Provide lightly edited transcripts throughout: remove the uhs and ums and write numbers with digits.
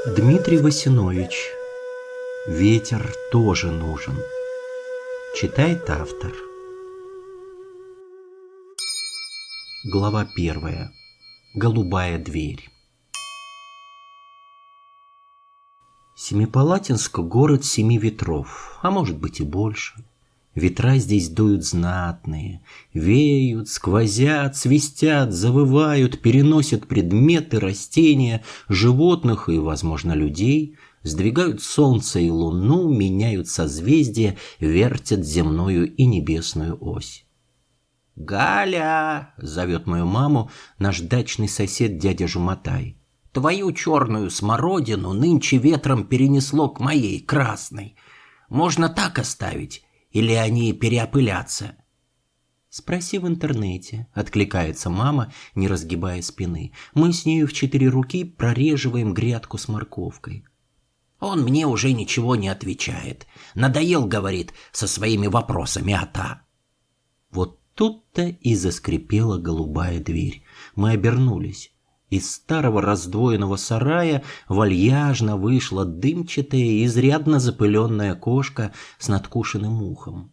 Дмитрий Васинович. Ветер тоже нужен. Читает автор. Глава 1. Голубая дверь. Семипалатинск — город семи ветров, а может быть и больше. Ветра здесь дуют знатные, веют, сквозят, свистят, завывают, переносят предметы, растения, животных и, возможно, людей, сдвигают солнце и луну, меняют созвездия, вертят земную и небесную ось. «Галя!» — зовет мою маму наш дачный сосед дядя Жумотай. «Твою черную смородину нынче ветром перенесло к моей красной. Можно так оставить? Или они переопылятся?» «Спроси в интернете», — откликается мама, не разгибая спины. Мы с нею в 4 руки прореживаем грядку с морковкой. «Он мне уже ничего не отвечает. Надоел, — говорит, — со своими вопросами, а-та». Вот тут-то и заскрипела голубая дверь. Мы обернулись. Из старого раздвоенного сарая вальяжно вышла дымчатая и изрядно запыленная кошка с надкушенным ухом.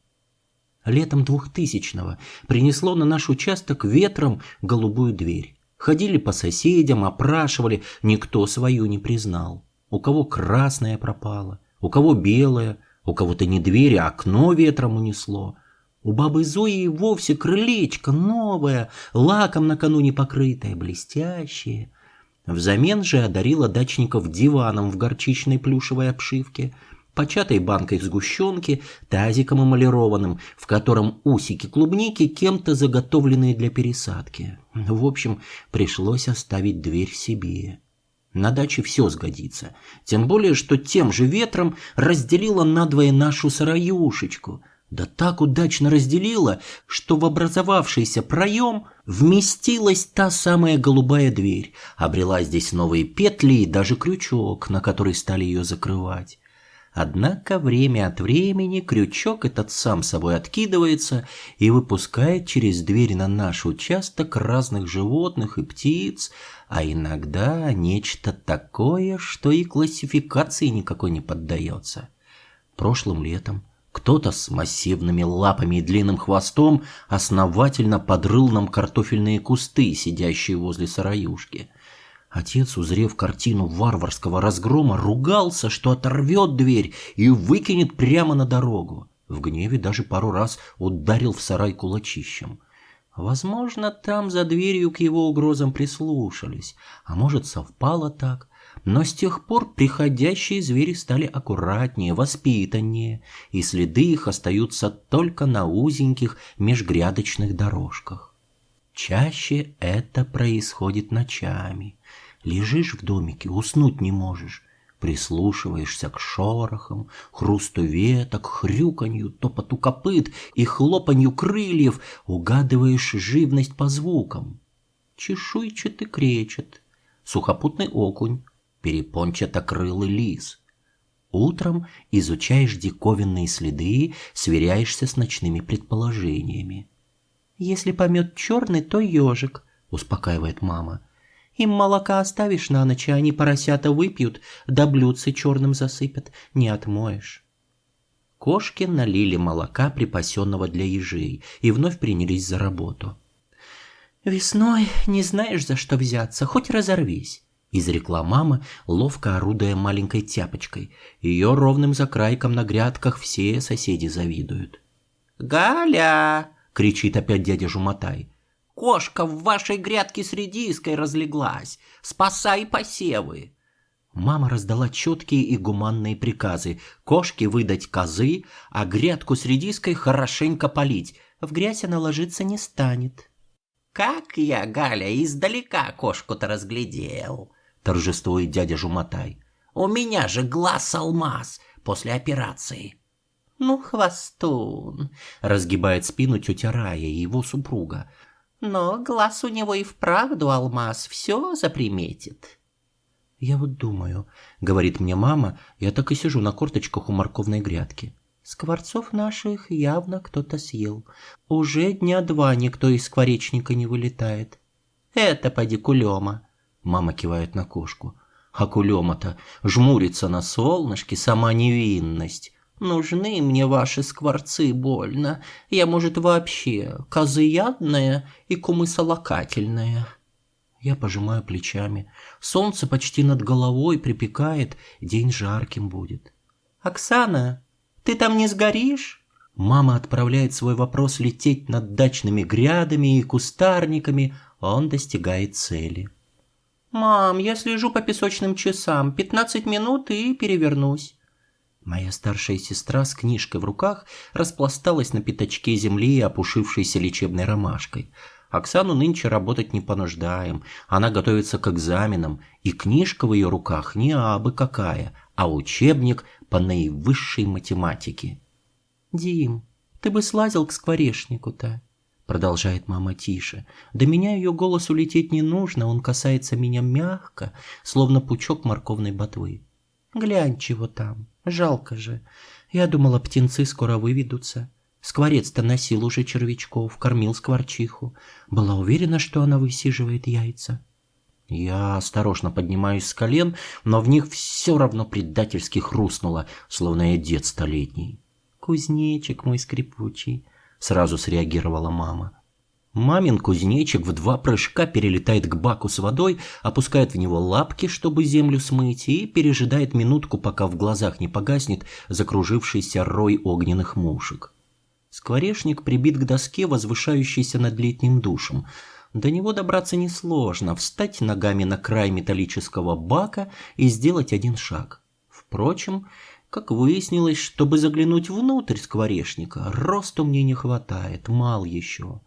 Летом 2000-го принесло на наш участок ветром голубую дверь. Ходили по соседям, опрашивали, никто свою не признал. У кого красная пропала, у кого белая, у кого-то не дверь, а окно ветром унесло. У бабы Зои и вовсе крылечко новое, лаком накануне покрытое, блестящее. Взамен же одарила дачников диваном в горчичной плюшевой обшивке, початой банкой сгущенки, тазиком эмалированным, в котором усики клубники кем-то заготовленные для пересадки. В общем, пришлось оставить дверь себе. На даче все сгодится, тем более, что тем же ветром разделила надвое нашу сараюшечку. Да так удачно разделила, что в образовавшийся проем вместилась та самая голубая дверь, обрела здесь новые петли и даже крючок, на который стали ее закрывать. Однако время от времени крючок этот сам собой откидывается и выпускает через дверь на наш участок разных животных и птиц, а иногда нечто такое, что и классификации никакой не поддается. Прошлым летом кто-то с массивными лапами и длинным хвостом основательно подрыл нам картофельные кусты, сидящие возле сараюшки. Отец, узрев картину варварского разгрома, ругался, что оторвет дверь и выкинет прямо на дорогу. В гневе даже пару раз ударил в сарай кулачищем. Возможно, там за дверью к его угрозам прислушались, а может, совпало так. Но с тех пор приходящие звери стали аккуратнее, воспитаннее, и следы их остаются только на узеньких межгрядочных дорожках. Чаще это происходит ночами. Лежишь в домике, уснуть не можешь, прислушиваешься к шорохам, хрусту веток, хрюканью, топоту копыт и хлопанью крыльев, угадываешь живность по звукам. Чешуйчатый кречет, сухопутный окунь, перепончатокрылый лис. Утром изучаешь диковинные следы, сверяешься с ночными предположениями. «Если помет черный, то ежик», — успокаивает мама. «Им молока оставишь на ночь, а они поросята выпьют, да блюдце черным засыпят, не отмоешь». Кошки налили молока, припасенного для ежей, и вновь принялись за работу. «Весной не знаешь, за что взяться, хоть разорвись», — изрекла мама, ловко орудуя маленькой тяпочкой. Ее ровным закрайком на грядках все соседи завидуют. «Галя!» — кричит опять дядя Жумотай. «Кошка в вашей грядке с редиской разлеглась! Спасай посевы!» Мама раздала четкие и гуманные приказы: кошке выдать козы, а грядку с редиской хорошенько полить. В грязь она ложиться не станет. «Как я, Галя, издалека кошку-то разглядел!» — торжествует дядя Жумотай. «У меня же глаз алмаз после операции!» «Ну, хвостун!» — разгибает спину тетя Рая и его супруга. «Но глаз у него и вправду алмаз, все заприметит». «Я вот думаю», — говорит мне мама, я так и сижу на корточках у морковной грядки. «Скворцов наших явно кто-то съел. Уже 2 дня никто из скворечника не вылетает». «Это поди кулема», — мама кивает на кошку. Акулема-то жмурится на солнышке, сама невинность. Нужны мне ваши скворцы больно. Я, может, вообще козыядная и кумысолокательная. Я пожимаю плечами. Солнце почти над головой припекает, день жарким будет. «Оксана, ты там не сгоришь?» Мама отправляет свой вопрос лететь над дачными грядами и кустарниками, он достигает цели. «Мам, я слежу по песочным часам, 15 минут и перевернусь». Моя старшая сестра с книжкой в руках распласталась на пятачке земли, опушившейся лечебной ромашкой. Оксану нынче работать не понуждаем, она готовится к экзаменам, и книжка в ее руках не абы какая, а учебник по наивысшей математике. «Дим, ты бы слазил к скворечнику-то», — продолжает мама тише. До меня ее голос улететь не нужно, он касается меня мягко, словно пучок морковной ботвы. «Глянь, чего там, жалко же. Я думала, птенцы скоро выведутся. Скворец-то носил уже червячков, кормил скворчиху. Была уверена, что она высиживает яйца». Я осторожно поднимаюсь с колен, но в них все равно предательски хрустнуло, словно я дед столетний. «Кузнечик мой скрипучий», — сразу среагировала мама. Мамин кузнечик в 2 прыжка перелетает к баку с водой, опускает в него лапки, чтобы землю смыть, и пережидает минутку, пока в глазах не погаснет закружившийся рой огненных мушек. Скворечник прибит к доске, возвышающейся над летним душем. До него добраться несложно, встать ногами на край металлического бака и сделать 1 шаг. Впрочем, как выяснилось, чтобы заглянуть внутрь скворечника, росту мне не хватает, мал еще.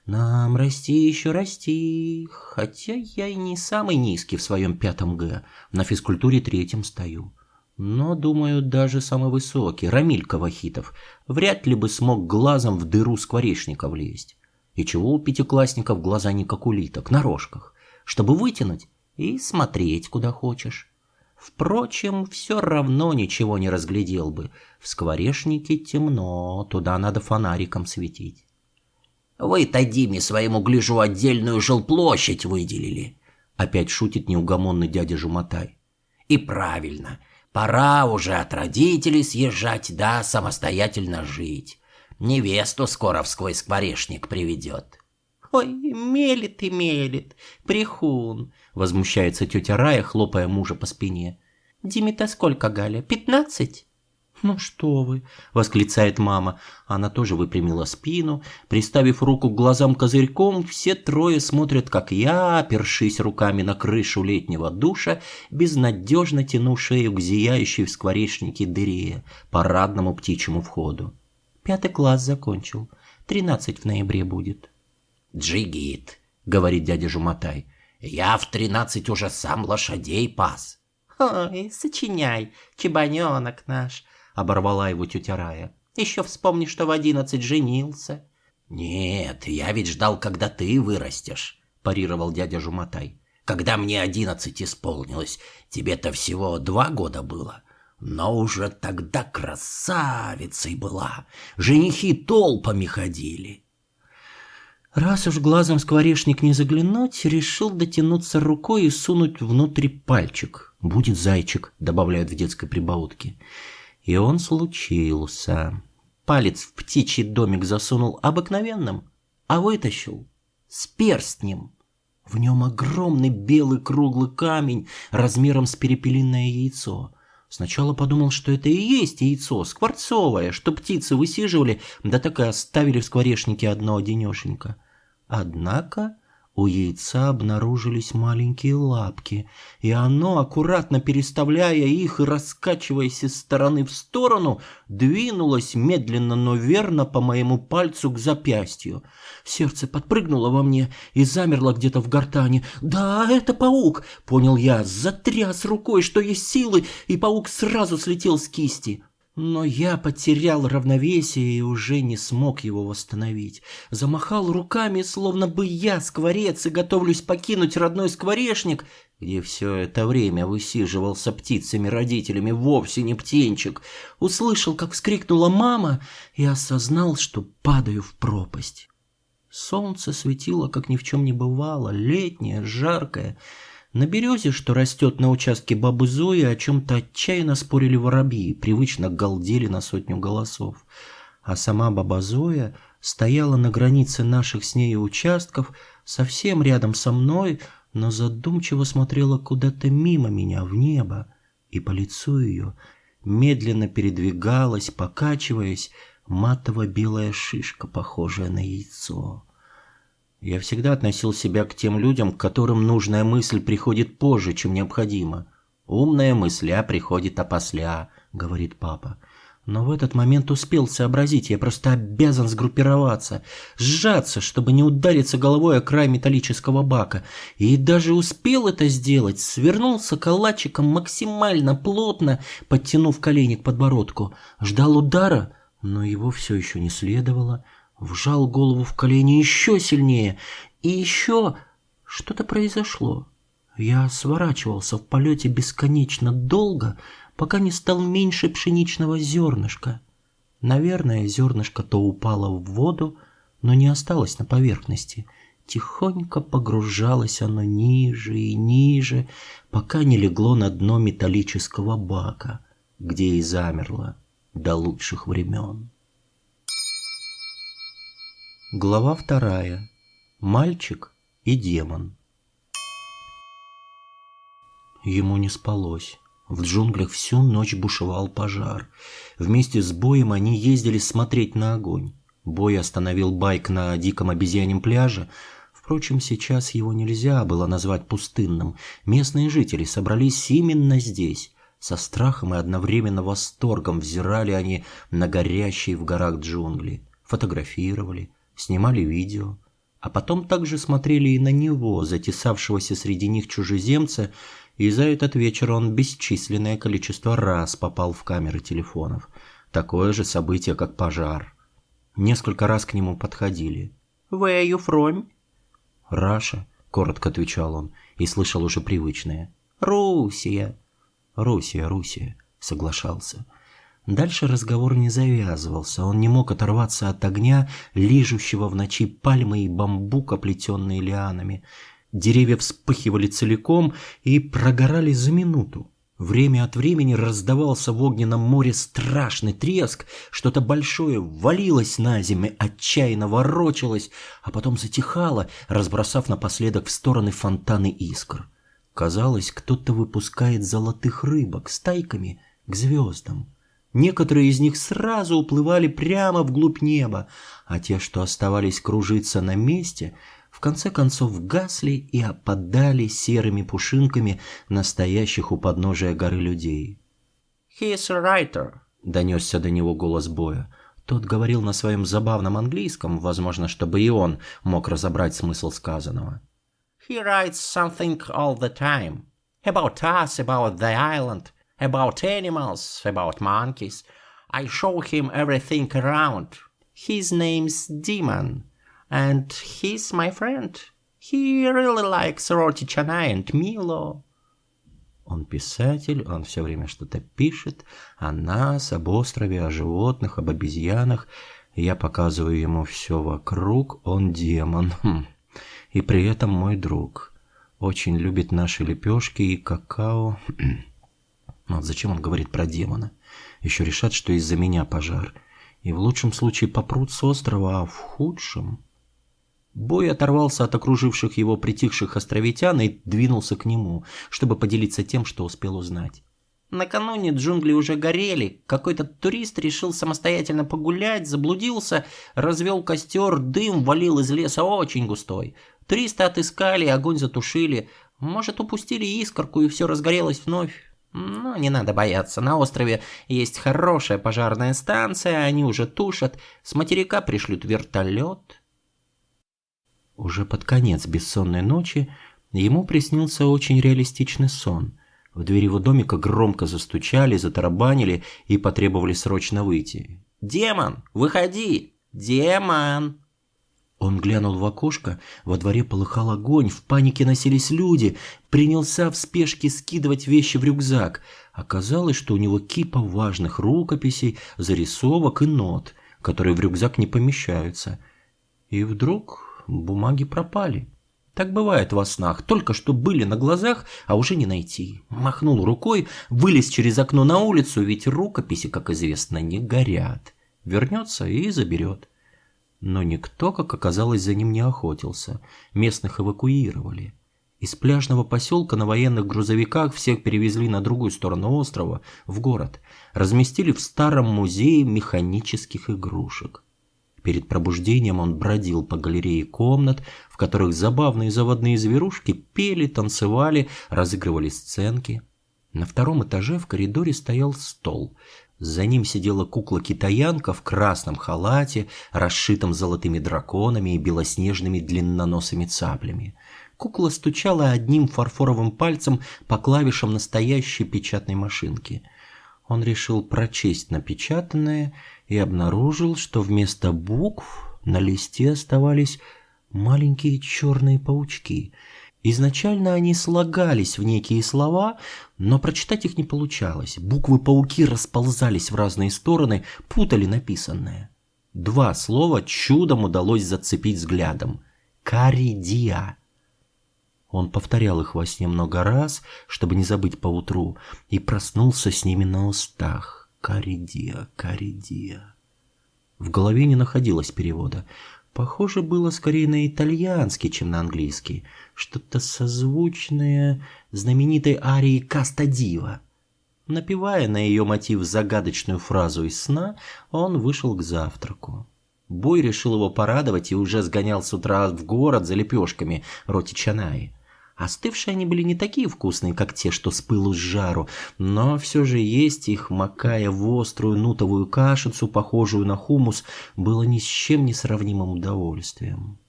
Нам расти еще расти, хотя я и не самый низкий в своем 5 Г, на физкультуре 3 стою. Но, думаю, даже самый высокий, Рамилька Вахитов, вряд ли бы смог глазом в дыру скворечника влезть. И чего у 5-классников глаза не как у литок, на рожках, чтобы вытянуть и смотреть куда хочешь. Впрочем, все равно ничего не разглядел бы. В скворечнике темно, туда надо фонариком светить. «Вы-то, Диме, своему гляжу, отдельную жилплощадь выделили», — опять шутит неугомонный дядя Жумотай. «И правильно, пора уже от родителей съезжать, да самостоятельно жить. Невесту скоро в свой скворечник приведет». «Ой, мелет и мелет, брехун», — возмущается тетя Рая, хлопая мужа по спине. «Диме-то сколько, Галя, 15?» «Ну что вы!» — восклицает мама. Она тоже выпрямила спину. Приставив руку к глазам козырьком, все 3 смотрят, как я, опершись руками на крышу летнего душа, безнадежно тяну шею к зияющей в скворечнике дыре, парадному птичьему входу. 5 класс закончил. 13 в ноябре будет. «Джигит», — говорит дядя Жумотай, — «я в 13 уже сам лошадей пас». «Ой, сочиняй, чебаненок наш», — оборвала его тетя Рая. «Еще вспомни, что в 11 женился». «Нет, я ведь ждал, когда ты вырастешь», — парировал дядя Жумотай. «Когда мне 11 исполнилось, тебе-то всего 2 года было. Но уже тогда красавицей была, женихи толпами ходили». Раз уж глазом в скворечник не заглянуть, решил дотянуться рукой и сунуть внутрь пальчик. «Будет зайчик», — добавляют в детской прибаутке. И он случился. Палец в птичий домик засунул обыкновенным, а вытащил с перстнем. В нем огромный белый круглый камень размером с перепелиное яйцо. Сначала подумал, что это и есть яйцо, скворцовое, что птицы высиживали, да так и оставили в скворечнике одно-одинешенько. Однако у яйца обнаружились маленькие лапки, и оно, аккуратно переставляя их и раскачиваясь из стороны в сторону, двинулось медленно, но верно по моему пальцу к запястью. Сердце подпрыгнуло во мне и замерло где-то в гортани. «Да, это паук!» — понял я, затряс рукой, что есть силы, и паук сразу слетел с кисти. Но я потерял равновесие и уже не смог его восстановить. Замахал руками, словно бы я скворец и готовлюсь покинуть родной скворечник, где все это время высиживался птицами-родителями, вовсе не птенчик. Услышал, как вскрикнула мама, и осознал, что падаю в пропасть. Солнце светило, как ни в чем не бывало, летнее, жаркое. На березе, что растет на участке бабы Зои, о чем-то отчаянно спорили воробьи, привычно галдели на 100 голосов. А сама баба Зоя стояла на границе наших с ней участков, совсем рядом со мной, но задумчиво смотрела куда-то мимо меня в небо, и по лицу ее медленно передвигалась, покачиваясь, матово-белая шишка, похожая на яйцо. Я всегда относил себя к тем людям, к которым нужная мысль приходит позже, чем необходимо. «Умная мысля приходит опосля», — говорит папа. Но в этот момент успел сообразить, я просто обязан сгруппироваться, сжаться, чтобы не удариться головой о край металлического бака. И даже успел это сделать, свернулся калачиком максимально плотно, подтянув колени к подбородку. Ждал удара, но его все еще не следовало. Вжал голову в колени еще сильнее, и еще что-то произошло. Я сворачивался в полете бесконечно долго, пока не стал меньше пшеничного зернышка. Наверное, зернышко то упало в воду, но не осталось на поверхности. Тихонько погружалось оно ниже и ниже, пока не легло на дно металлического бака, где и замерло до лучших времен. Глава 2. Мальчик и демон. Ему не спалось. В джунглях всю ночь бушевал пожар. Вместе с Боем они ездили смотреть на огонь. Бой остановил байк на диком обезьяньем пляже. Впрочем, сейчас его нельзя было назвать пустынным. Местные жители собрались именно здесь. Со страхом и одновременно восторгом взирали они на горящие в горах джунгли. Фотографировали, снимали видео. А потом также смотрели и на него, затесавшегося среди них чужеземца, и за этот вечер он бесчисленное количество раз попал в камеры телефонов. Такое же событие, как пожар. Несколько раз к нему подходили. «Where are you from?» «Раша», — коротко отвечал он, и слышал уже привычное. «Русия». «Русия», — соглашался. Дальше разговор не завязывался, он не мог оторваться от огня, лижущего в ночи пальмы и бамбук, оплетенные лианами. Деревья вспыхивали целиком и прогорали за минуту. Время от времени раздавался в огненном море страшный треск, что-то большое валилось на землю, отчаянно ворочалось, а потом затихало, разбросав напоследок в стороны фонтаны искр. Казалось, кто-то выпускает золотых рыбок стайками к звездам. Некоторые из них сразу уплывали прямо вглубь неба, а те, что оставались кружиться на месте, в конце концов гасли и опадали серыми пушинками настоящих у подножия горы людей. «He's a writer», — донесся до него голос Боя. Тот говорил на своем забавном английском, возможно, чтобы и он мог разобрать смысл сказанного. «He writes something all the time. About us, about the island, about animals, about monkeys. I show him everything around. His name's Demon. And he's my friend. He really likes Roti Canai and Milo». Он писатель, он все время что-то пишет о нас, об острове, о животных, об обезьянах. Я показываю ему все вокруг, он демон. И при этом мой друг. Очень любит наши лепешки и какао. Вот зачем он говорит про демона? Еще решат, что из-за меня пожар. И в лучшем случае попрут с острова, а в худшем... Бой оторвался от окруживших его притихших островитян и двинулся к нему, чтобы поделиться тем, что успел узнать. Накануне джунгли уже горели, какой-то турист решил самостоятельно погулять, заблудился, развел костер, дым валил из леса очень густой. Туристы отыскали, огонь затушили, может, упустили искорку и все разгорелось вновь. Но не надо бояться, на острове есть хорошая пожарная станция, они уже тушат, с материка пришлют вертолет. Уже под конец бессонной ночи ему приснился очень реалистичный сон. В двери его домика громко застучали, затарабанили и потребовали срочно выйти. «Демон, выходи! Демон!» Он глянул в окошко, во дворе полыхал огонь, в панике носились люди, принялся в спешке скидывать вещи в рюкзак. Оказалось, что у него кипа важных рукописей, зарисовок и нот, которые в рюкзак не помещаются. И вдруг... бумаги пропали. Так бывает во снах, только что были на глазах, а уже не найти. Махнул рукой, вылез через окно на улицу, ведь рукописи, как известно, не горят. Вернется и заберет. Но никто, как оказалось, за ним не охотился. Местных эвакуировали. Из пляжного поселка на военных грузовиках всех перевезли на другую сторону острова, в город. Разместили в старом музее механических игрушек. Перед пробуждением он бродил по галерее комнат, в которых забавные заводные зверушки пели, танцевали, разыгрывали сценки. На втором этаже в коридоре стоял стол. За ним сидела кукла-китаянка в красном халате, расшитом золотыми драконами и белоснежными длинноносыми цаплями. Кукла стучала одним фарфоровым пальцем по клавишам настоящей печатной машинки. Он решил прочесть напечатанное и обнаружил, что вместо букв на листе оставались маленькие черные паучки. Изначально они слагались в некие слова, но прочитать их не получалось. Буквы-пауки расползались в разные стороны, путали написанное. 2 слова чудом удалось зацепить взглядом. «Каридия». Он повторял их во сне много раз, чтобы не забыть поутру, и проснулся с ними на устах. «Каридия, Каридия». В голове не находилось перевода. Похоже было скорее на итальянский, чем на английский. Что-то созвучное знаменитой арии «Каста Дива». Напевая на ее мотив загадочную фразу из сна, он вышел к завтраку. Бой решил его порадовать и уже сгонял с утра в город за лепешками роти-чанаи. Остывшие они были не такие вкусные, как те, что с пылу с жару, но все же есть их, макая в острую нутовую кашицу, похожую на хумус, было ни с чем не сравнимым удовольствием.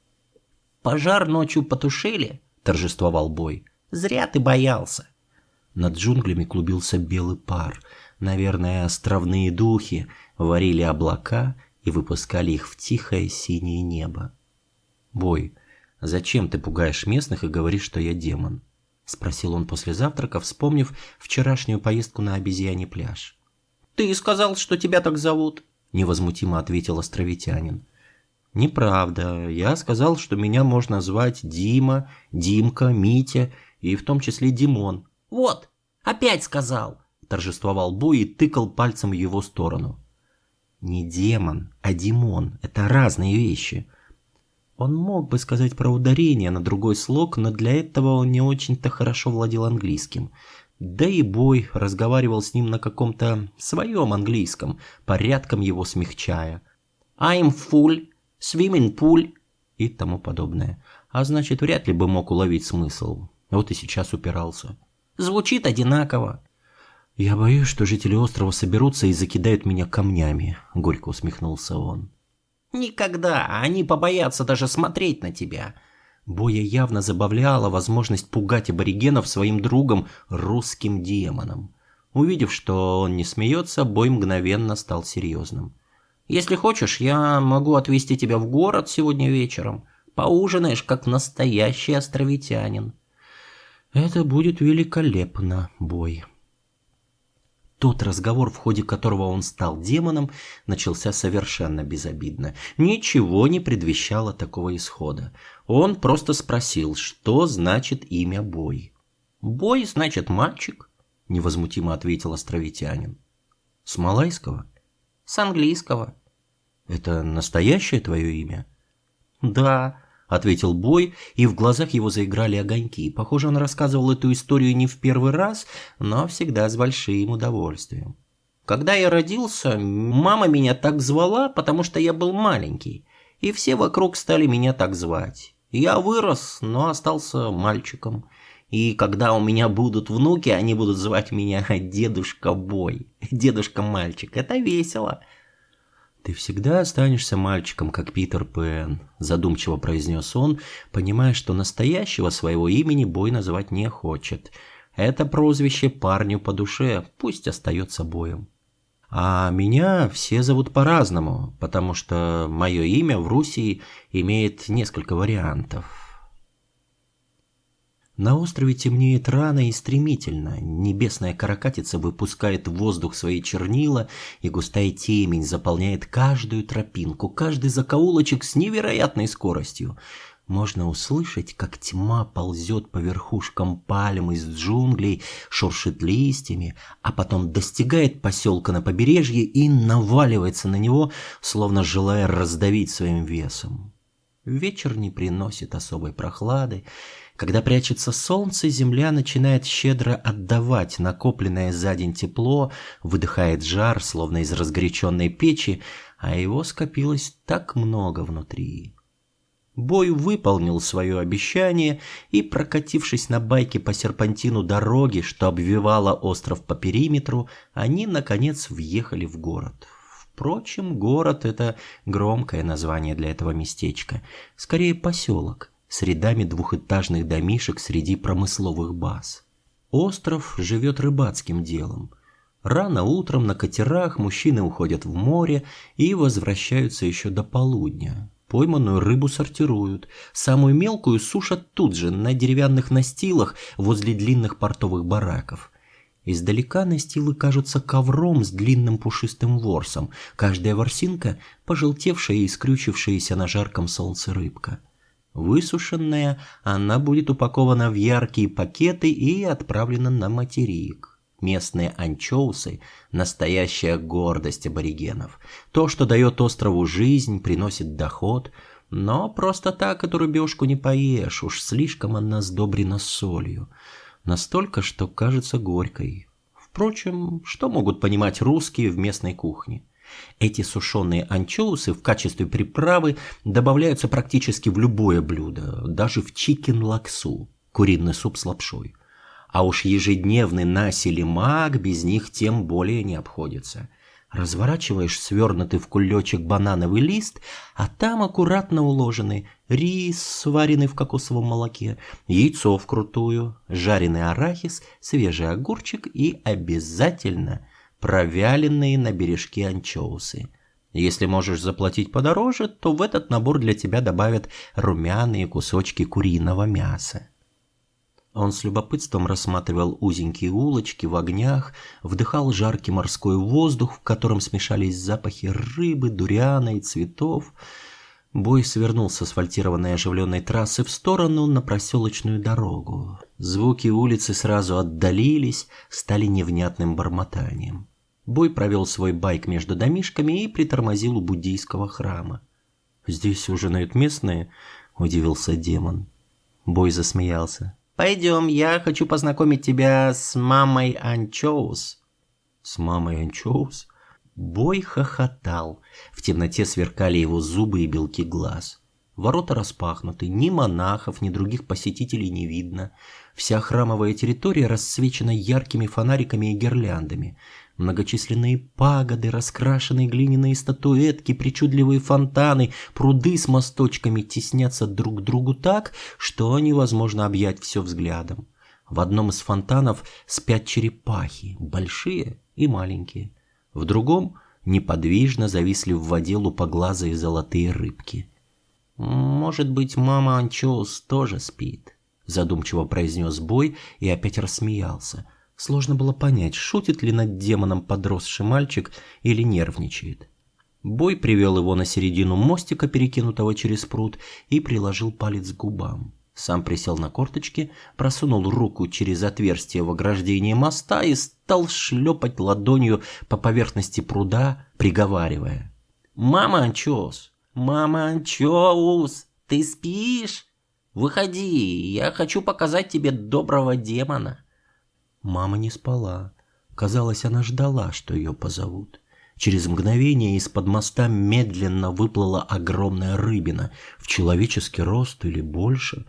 «Пожар ночью потушили?» – торжествовал Бой. «Зря ты боялся». Над джунглями клубился белый пар. Наверное, островные духи варили облака и выпускали их в тихое синее небо. «Бой, зачем ты пугаешь местных и говоришь, что я демон?» — спросил он после завтрака, вспомнив вчерашнюю поездку на обезьяний пляж. «Ты сказал, что тебя так зовут?» — невозмутимо ответил островитянин. «Неправда. Я сказал, что меня можно звать Дима, Димка, Митя и в том числе Димон». «Вот, опять сказал!» — торжествовал Бой и тыкал пальцем в его сторону. «Не демон, а Димон — это разные вещи». Он мог бы сказать про ударение на другой слог, но для этого он не очень-то хорошо владел английским. Да и Бой разговаривал с ним на каком-то своем английском, порядком его смягчая. «I'm full», «swimming pool» и тому подобное. А значит, вряд ли бы мог уловить смысл. Вот и сейчас упирался. «Звучит одинаково». «Я боюсь, что жители острова соберутся и закидают меня камнями», — горько усмехнулся он. «Никогда, они побоятся даже смотреть на тебя». Боя явно забавляла возможность пугать аборигенов своим другом, русским демоном. Увидев, что он не смеется, Бой мгновенно стал серьезным. «Если хочешь, я могу отвезти тебя в город сегодня вечером. Поужинаешь, как настоящий островитянин». «Это будет великолепно, Бой». Тот разговор, в ходе которого он стал демоном, начался совершенно безобидно. Ничего не предвещало такого исхода. Он просто спросил, что значит имя Бой. «Бой значит мальчик», — невозмутимо ответил островитянин. «С малайского?» «С английского». «Это настоящее твое имя?» «Да», — ответил Бой, и в глазах его заиграли огоньки. Похоже, он рассказывал эту историю не в первый раз, но всегда с большим удовольствием. «Когда я родился, мама меня так звала, потому что я был маленький, и все вокруг стали меня так звать. Я вырос, но остался мальчиком. И когда у меня будут внуки, они будут звать меня Дедушка Бой, Дедушка-мальчик. Это весело». «Ты всегда останешься мальчиком, как Питер Пэн», — задумчиво произнес он, понимая, что настоящего своего имени Бой называть не хочет. Это прозвище парню по душе, пусть остается Боем. «А меня все зовут по-разному, потому что мое имя в Руси имеет несколько вариантов». На острове темнеет рано и стремительно. Небесная каракатица выпускает в воздух свои чернила, и густая темень заполняет каждую тропинку, каждый закоулочек с невероятной скоростью. Можно услышать, как тьма ползет по верхушкам пальм из джунглей, шуршит листьями, а потом достигает поселка на побережье и наваливается на него, словно желая раздавить своим весом. Вечер не приносит особой прохлады. Когда прячется солнце, земля начинает щедро отдавать накопленное за день тепло, выдыхает жар, словно из разгоряченной печи, а его скопилось так много внутри. Бой выполнил свое обещание, и, прокатившись на байке по серпантину дороги, что обвивала остров по периметру, они, наконец, въехали в город. Впрочем, город — это громкое название для этого местечка. Скорее, поселок, с рядами двухэтажных домишек среди промысловых баз. Остров живет рыбацким делом. Рано утром на катерах мужчины уходят в море и возвращаются еще до полудня. Пойманную рыбу сортируют, самую мелкую сушат тут же, на деревянных настилах возле длинных портовых бараков. Издалека настилы кажутся ковром с длинным пушистым ворсом, каждая ворсинка – пожелтевшая и скрючившаяся на жарком солнце рыбка. Высушенная, она будет упакована в яркие пакеты и отправлена на материк. Местные анчоусы – настоящая гордость аборигенов. То, что дает острову жизнь, приносит доход, но просто так эту рыбешку не поешь, уж слишком она сдобрена солью. Настолько, что кажется горькой. Впрочем, что могут понимать русские в местной кухне? Эти сушеные анчоусы в качестве приправы добавляются практически в любое блюдо, даже в чикен-лаксу – куриный суп с лапшой. А уж ежедневный наси-лемак без них тем более не обходится. Разворачиваешь свернутый в кулечек банановый лист, а там аккуратно уложены рис, сваренный в кокосовом молоке, яйцо вкрутую, жареный арахис, свежий огурчик и обязательно провяленные на бережке анчоусы. Если можешь заплатить подороже, то в этот набор для тебя добавят румяные кусочки куриного мяса. Он с любопытством рассматривал узенькие улочки в огнях, вдыхал жаркий морской воздух, в котором смешались запахи рыбы, дуриана и цветов. Бой свернул с асфальтированной оживленной трассы в сторону на проселочную дорогу. Звуки улицы сразу отдалились, стали невнятным бормотанием. Бой провел свой байк между домишками и притормозил у буддийского храма. «Здесь ужинают местные?» – удивился демон. Бой засмеялся. «Пойдем, я хочу познакомить тебя с мамой Анчоус». «С мамой Анчоус?» Бой хохотал. В темноте сверкали его зубы и белки глаз. Ворота распахнуты, ни монахов, ни других посетителей не видно. Вся храмовая территория расцвечена яркими фонариками и гирляндами. Многочисленные пагоды, раскрашенные глиняные статуэтки, причудливые фонтаны, пруды с мосточками теснятся друг к другу так, что невозможно объять все взглядом. В одном из фонтанов спят черепахи, большие и маленькие. В другом неподвижно зависли в воде лупоглазые золотые рыбки. «Может быть, мама Анчоус тоже спит?» – задумчиво произнес Бой и опять рассмеялся. Сложно было понять, шутит ли над демоном подросший мальчик или нервничает. Бой привел его на середину мостика, перекинутого через пруд, и приложил палец к губам. Сам присел на корточки, просунул руку через отверстие в ограждении моста и стал шлепать ладонью по поверхности пруда, приговаривая: «Мама Анчоус! Мама Анчоус! Ты спишь? Выходи, я хочу показать тебе доброго демона!» Мама не спала. Казалось, она ждала, что ее позовут. Через мгновение из-под моста медленно выплыла огромная рыбина, в человеческий рост или больше.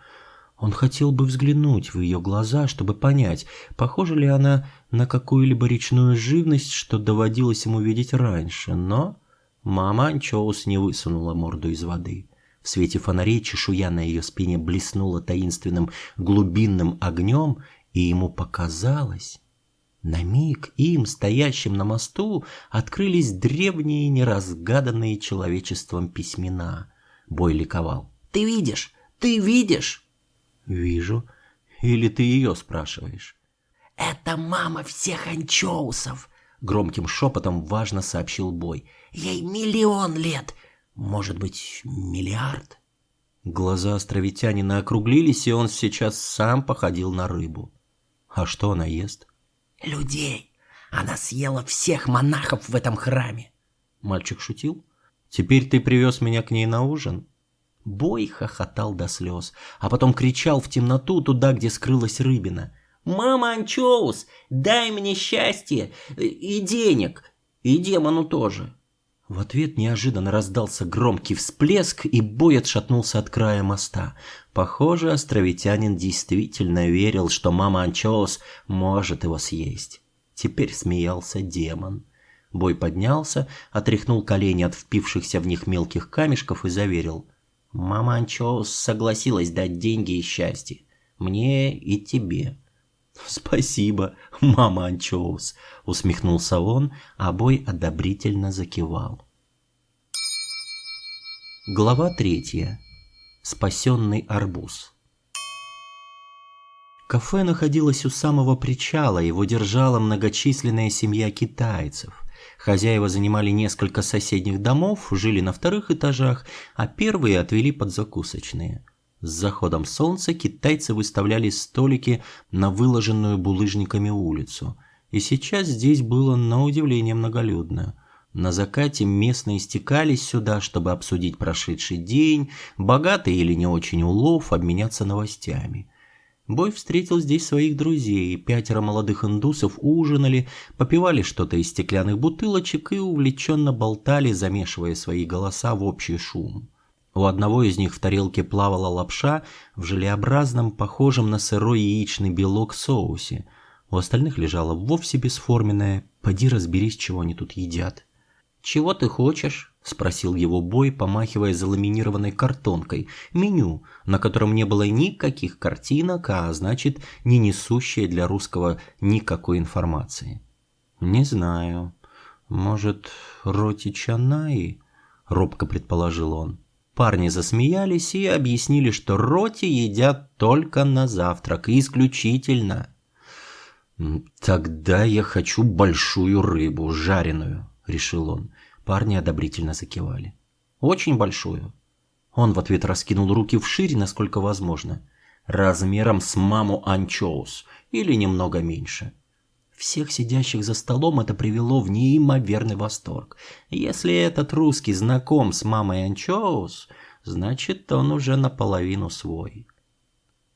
Он хотел бы взглянуть в ее глаза, чтобы понять, похожа ли она на какую-либо речную живность, что доводилось ему видеть раньше, но мама Анчоус не высунула морду из воды. В свете фонарей чешуя на ее спине блеснула таинственным глубинным огнем, и ему показалось, на миг им, стоящим на мосту, открылись древние неразгаданные человечеством письмена. Бой ликовал. «Ты видишь? Ты видишь?» «Вижу. Или ты ее спрашиваешь?» «Это мама всех анчоусов!» — громким шепотом важно сообщил Бой. «Ей 1 000 000 лет, может быть, 1 000 000 000». Глаза островитянина округлились, и он сейчас сам походил на рыбу. А что она ест? Людей. Она съела всех монахов в этом храме. Мальчик шутил. Теперь ты привез меня к ней на ужин? Бой хохотал до слез, а потом кричал в темноту туда, где скрылась рыбина. «Мама Анчоус, дай мне счастье и денег, и демону тоже!» В ответ неожиданно раздался громкий всплеск, и Бой отшатнулся от края моста. Похоже, островитянин действительно верил, что мама Анчоус может его съесть. Теперь смеялся демон. Бой поднялся, отряхнул колени от впившихся в них мелких камешков и заверил: «Мама Анчоус согласилась дать деньги и счастье. Мне и тебе». «Спасибо, мама Анчоус», — усмехнулся он, а Бой одобрительно закивал. Глава 3. Спасенный арбуз. Кафе находилось у самого причала, его держала многочисленная семья китайцев. Хозяева занимали несколько соседних домов, жили на вторых этажах, а первые отвели под закусочные. С заходом солнца китайцы выставляли столики на выложенную булыжниками улицу. И сейчас здесь было на удивление многолюдно. На закате местные стекались сюда, чтобы обсудить прошедший день, богатый или не очень улов, обменяться новостями. Бой встретил здесь своих друзей. 5 молодых индусов ужинали, попивали что-то из стеклянных бутылочек и увлеченно болтали, замешивая свои голоса в общий шум. У одного из них в тарелке плавала лапша в желеобразном, похожем на сырой яичный белок соусе. У остальных лежала вовсе бесформенная. Поди разберись, чего они тут едят. «Чего ты хочешь?» – спросил его Бой, помахивая заламинированной картонкой. Меню, на котором не было никаких картинок, а значит, не несущее для русского никакой информации. «Не знаю. Может, роти чанай?» – робко предположил он. Парни засмеялись и объяснили, что роти едят только на завтрак, и исключительно. «Тогда я хочу большую рыбу, жареную», — решил он. Парни одобрительно закивали. «Очень большую». Он в ответ раскинул руки вширь, насколько возможно. «Размером с маму Анчоус, или немного меньше». Всех сидящих за столом это привело в неимоверный восторг. Если этот русский знаком с мамой Анчоус, значит, он уже наполовину свой.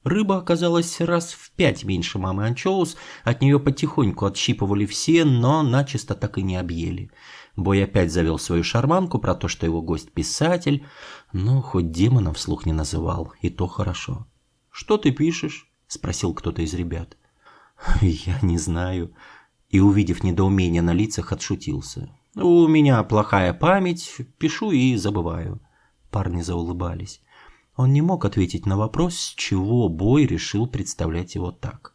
Рыба оказалась раз в 5 меньше мамы Анчоус, от нее потихоньку отщипывали все, но начисто так и не объели. Бой опять завел свою шарманку про то, что его гость писатель, но хоть демона вслух не называл, и то хорошо. «Что ты пишешь?» – спросил кто-то из ребят. «Я не знаю». И, увидев недоумение на лицах, отшутился. «У меня плохая память, пишу и забываю». Парни заулыбались. Он не мог ответить на вопрос, с чего Бой решил представлять его так.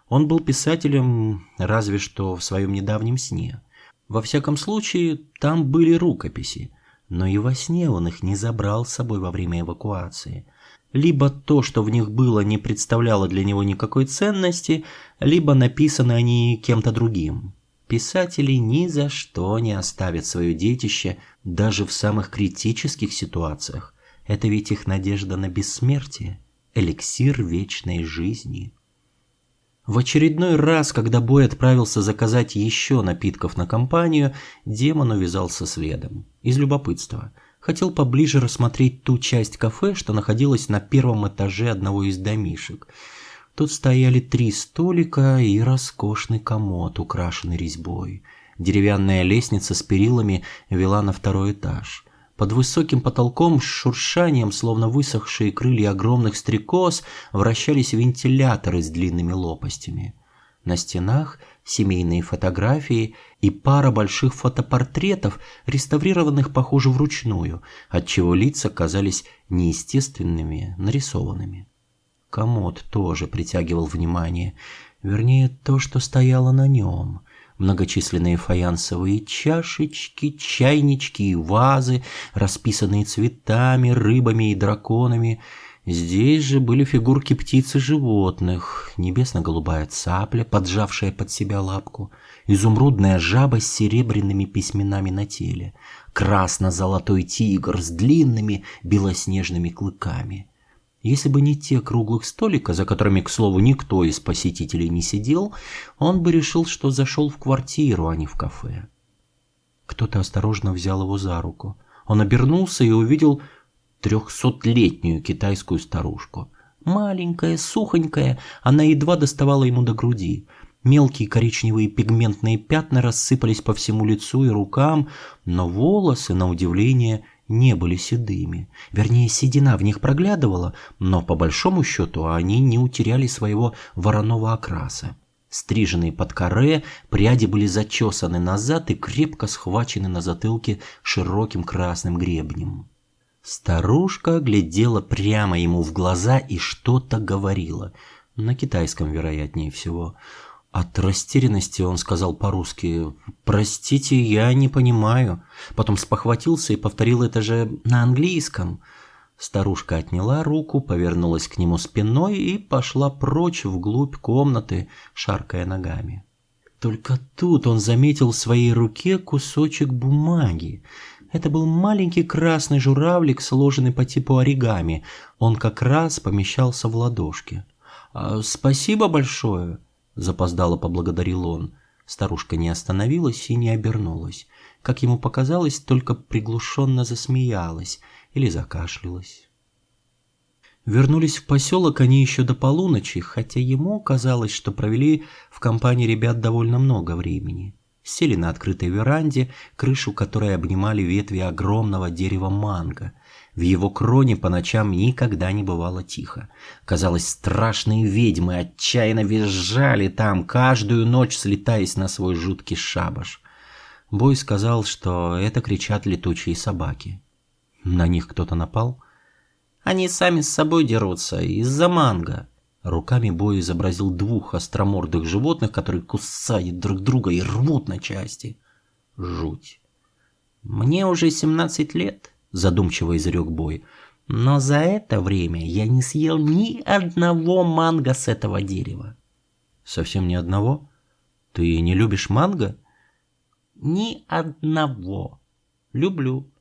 Он был писателем разве что в своем недавнем сне. Во всяком случае, там были рукописи, но и во сне он их не забрал с собой во время эвакуации. Либо то, что в них было, не представляло для него никакой ценности, либо написаны они кем-то другим. Писатели ни за что не оставят свое детище даже в самых критических ситуациях. Это ведь их надежда на бессмертие, эликсир вечной жизни. В очередной раз, когда Бой отправился заказать еще напитков на компанию, демон увязался следом. Из любопытства. Хотел поближе рассмотреть ту часть кафе, что находилась на первом этаже одного из домишек. Тут стояли 3 столика и роскошный комод, украшенный резьбой. Деревянная лестница с перилами вела на 2-й этаж. Под высоким потолком с шуршанием, словно высохшие крылья огромных стрекоз, вращались вентиляторы с длинными лопастями. На стенах семейные фотографии и пара больших фотопортретов, реставрированных, похоже, вручную, отчего лица казались неестественными, нарисованными. Комод тоже притягивал внимание, вернее, то, что стояло на нем. Многочисленные фаянсовые чашечки, чайнички и вазы, расписанные цветами, рыбами и драконами. Здесь же были фигурки птиц и животных, небесно-голубая цапля, поджавшая под себя лапку, изумрудная жаба с серебряными письменами на теле, красно-золотой тигр с длинными белоснежными клыками. Если бы не те круглых столика, за которыми, к слову, никто из посетителей не сидел, он бы решил, что зашел в квартиру, а не в кафе. Кто-то осторожно взял его за руку. Он обернулся и увидел 300-летнюю китайскую старушку. Маленькая, сухонькая, она едва доставала ему до груди. Мелкие коричневые пигментные пятна рассыпались по всему лицу и рукам, но волосы, на удивление, не были седыми. Вернее, седина в них проглядывала, но по большому счету они не утеряли своего вороного окраса. Стриженные под каре, пряди были зачесаны назад и крепко схвачены на затылке широким красным гребнем. Старушка глядела прямо ему в глаза и что-то говорила, на китайском, вероятнее всего. От растерянности он сказал по-русски: «Простите, я не понимаю». Потом спохватился и повторил это же на английском. Старушка отняла руку, повернулась к нему спиной и пошла прочь вглубь комнаты, шаркая ногами. Только тут он заметил в своей руке кусочек бумаги. Это был маленький красный журавлик, сложенный по типу оригами. Он как раз помещался в ладошке. «Спасибо большое», — запоздало поблагодарил он. Старушка не остановилась и не обернулась. Как ему показалось, только приглушенно засмеялась или закашлялась. Вернулись в поселок они еще до полуночи, хотя ему казалось, что провели в компании ребят довольно много времени. Сели на открытой веранде, крышу которой обнимали ветви огромного дерева манго. В его кроне по ночам никогда не бывало тихо. Казалось, страшные ведьмы отчаянно визжали там, каждую ночь слетаясь на свой жуткий шабаш. Бой сказал, что это кричат летучие собаки. На них кто-то напал? Они сами с собой дерутся из-за манго. Руками Бой изобразил двух остромордых животных, которые кусают друг друга и рвут на части. Жуть. «Мне уже 17 лет», — задумчиво изрек Бой, «но за это время я не съел ни одного манго с этого дерева». «Совсем ни одного? Ты не любишь манго?» «Ни одного. Люблю.